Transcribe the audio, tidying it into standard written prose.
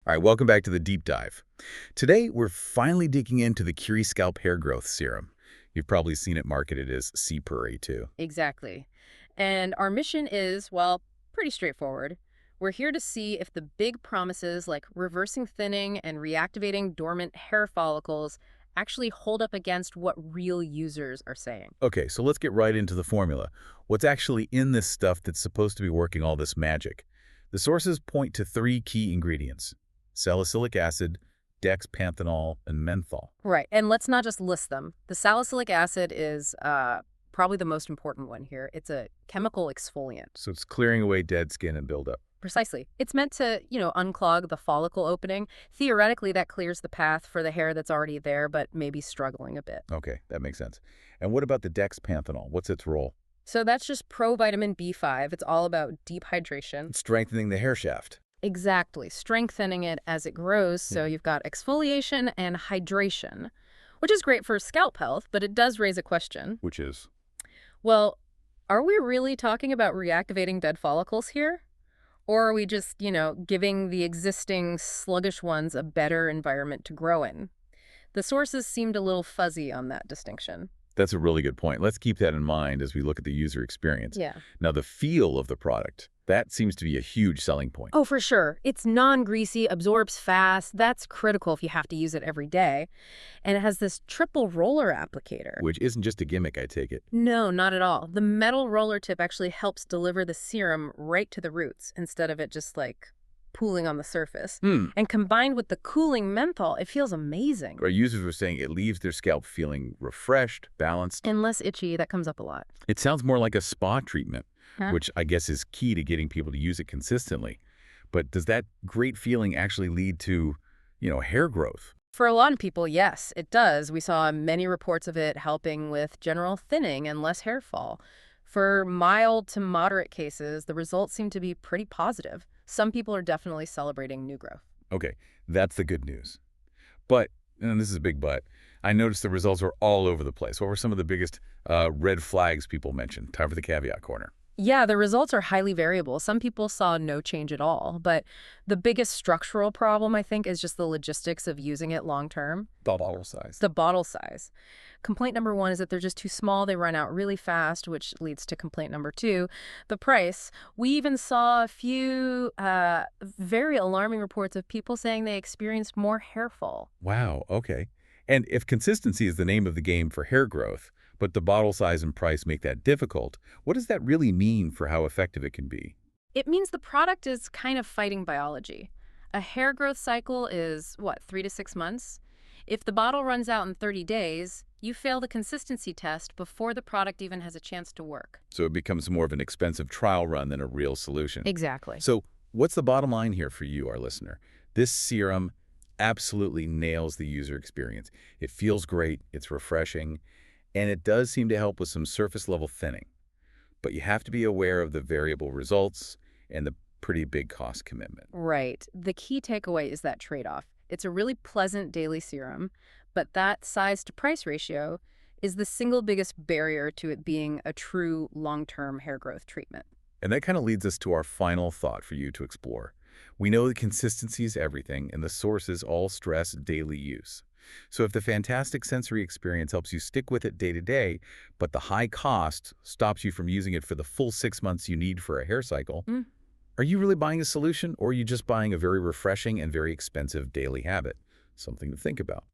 All right, welcome back to the deep dive. Today, we're finally digging into the Curie Scalp Hair Growth Serum. You've probably seen it marketed as Seapuri too. Exactly. And our mission is, well, pretty straightforward. We're here to see if the big promises like reversing thinning and reactivating dormant hair follicles actually hold up against what real users are saying. Okay, so let's get right into the formula. What's actually in this stuff that's supposed to be working all this magic? The sources point to three key ingredients: salicylic acid, dexpanthenol, and menthol. Right. And let's not just list them. The salicylic acid is probably the most important one here. It's a chemical exfoliant. So it's clearing away dead skin and buildup. Precisely. It's meant to, unclog the follicle opening. Theoretically, that clears the path for the hair that's already there, but maybe struggling a bit. Okay, that makes sense. And what about the dexpanthenol? What's its role? So that's just provitamin B5. It's all about deep hydration. It's strengthening the hair shaft. Exactly. Strengthening it as it grows. So you've got exfoliation and hydration, which is great for scalp health, but it does raise a question. Which is? Well, are we really talking about reactivating dead follicles here? Or are we just, giving the existing sluggish ones a better environment to grow in? The sources seemed a little fuzzy on that distinction. That's a really good point. Let's keep that in mind as we look at the user experience. Yeah. Now, the feel of the product, that seems to be a huge selling point. Oh, for sure. It's non-greasy, absorbs fast. That's critical if you have to use it every day. And it has this triple roller applicator. Which isn't just a gimmick, I take it. No, not at all. The metal roller tip actually helps deliver the serum right to the roots instead of it just pooling on the surface. And combined with the cooling menthol, it feels amazing. Our users were saying it leaves their scalp feeling refreshed, balanced. And less itchy. That comes up a lot. It sounds more like a spa treatment, Huh? which I guess is key to getting people to use it consistently. But does that great feeling actually lead to, hair growth? For a lot of people, yes, it does. We saw many reports of it helping with general thinning and less hair fall. For mild to moderate cases, the results seem to be pretty positive. Some people are definitely celebrating new growth. Okay, that's the good news. But, and this is a big but, I noticed the results were all over the place. What were some of the biggest red flags people mentioned? Time for the caveat corner. Yeah, the results are highly variable. Some people saw no change at all, but the biggest structural problem, I think, is just the logistics of using it long term. The bottle size. The bottle size. Complaint number one is that they're just too small. They run out really fast, which leads to complaint number two, the price. We even saw a few very alarming reports of people saying they experienced more hair fall. Wow, okay. And if consistency is the name of the game for hair growth, but the bottle size and price make that difficult, what does that really mean for how effective it can be? It means the product is kind of fighting biology. A hair growth cycle is, 3 to 6 months? If the bottle runs out in 30 days, you fail the consistency test before the product even has a chance to work. So it becomes more of an expensive trial run than a real solution. Exactly. So what's the bottom line here for you, our listener? This serum absolutely nails the user experience. It feels great, it's refreshing, and it does seem to help with some surface-level thinning. But you have to be aware of the variable results and the pretty big cost commitment. Right. The key takeaway is that trade-off. It's a really pleasant daily serum, but that size to price ratio is the single biggest barrier to it being a true long-term hair growth treatment. And that kind of leads us to our final thought for you to explore. We know that consistency is everything, and the sources all stress daily use. So if the fantastic sensory experience helps you stick with it day to day, but the high cost stops you from using it for the full 6 months you need for a hair cycle, are you really buying a solution, or are you just buying a very refreshing and very expensive daily habit? Something to think about.